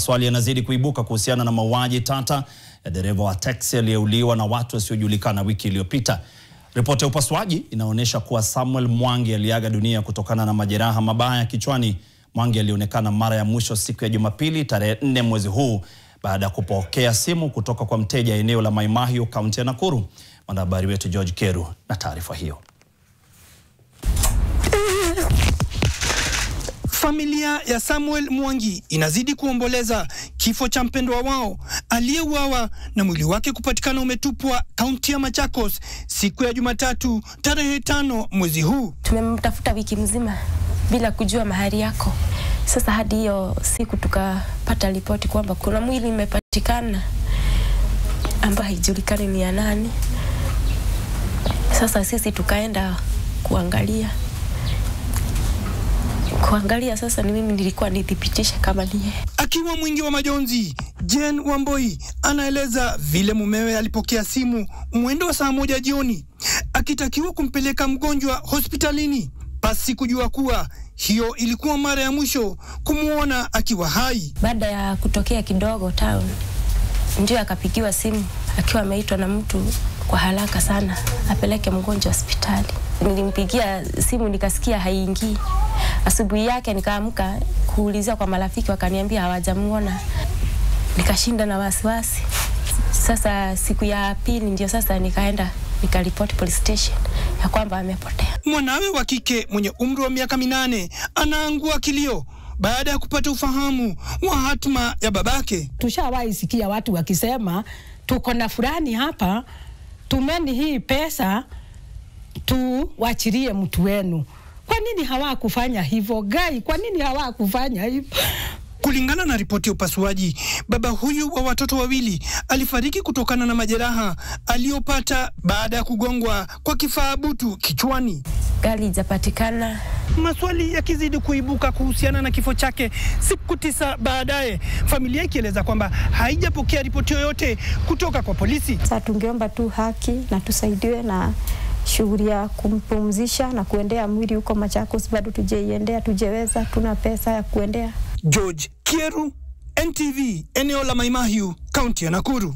Swali yanazidi kuibuka kuhusiana na mauaji tata ya dereva wa taxi aliyeuliwa na watu wasiojulikana wiki iliyopita. Ripoti ya upasuaji inaonyesha kuwa Samuel Mwangi aliaga dunia kutokana na majeraha mabaya kichwani. Mwangi alionekana mara ya mwisho siku ya Jumapili tarehe 4 mwezi huu baada ya kupokea simu kutoka kwa mteja eneo la Mai Mahiu, kaunti ya Nakuru. Mwanahabari wetu George Keru na taarifa hiyo. Familia ya Samuel Mwangi inazidi kuomboleza kifo cha mpendwa wao aliyeuawa na mwili wake kupatikana umetupwa kaunti ya Machakos siku ya Jumatatu tarehe 5 mwezi huu. Tumemtafuta wiki mzima bila kujua mahali yako. Sasa hadi hiyo siku tukapata ripoti kwamba kuna mwili umepatikana ambaye haijulikani ni ya nani. Sasa sisi tukaenda kuangalia sasa ni mimi nilikuwa nithibitisha kama niye. Akiwa mwingi wa majonzi, Jen Wamboi anaeleza vile mumewe alipokea simu mwendo wa saa 1 jioni akitakiwa kumpeleka mgonjwa hospitalini pasi kujua kuwa hiyo ilikuwa mara ya mwisho kumuona akiwa hai. Baada ya kutokea kidogo town, ndio akapigiwa simu akiwa ameitwa na mtu kwa haraka sana apeleke mgonjwa hospitali. Nilimpigia simu nikasikia haingii. Asubuhi yake nikaamka kuulizia kwa marafiki, wakaniambia hawajamuona. Nikashinda na wasiwasi. Sasa siku ya pili ndio sasa nikaenda nikaripoti police station ya kwamba amepotea. Mwanawe wa kike mwenye umri wa miaka 8 anaangua kilio baada ya kupata ufahamu wa hatma ya babake. Tushawahi sikia watu wakisema tuko na fulani hapa, tumeni hii pesa tuwachirie mtu wenu. Kwa nini hawakufanya hivyo? Gai, kwa nini hawakufanya hivyo? Kulingana na ripoti ya upasuaji, baba huyu wa watoto wawili alifariki kutokana na majeraha aliyopata baada ya kugongwa kwa kifaa butu kichwani. Gari haijapatikana. Maswali yakizidi kuibuka kuhusiana na kifo chake siku 9 baadaye, familia ikieleza kwamba haijapokea ripoti yoyote kutoka kwa polisi. Sasa tungeomba tu haki na tusaidiwe na shughuli ya kumpumzisha na kuendea mwili huko Machakos, bado tujeiendea, tujeweza, tuna pesa ya kuendea. George Keru, NTV, eneo la Mai Mahiu, kaunti ya Nakuru.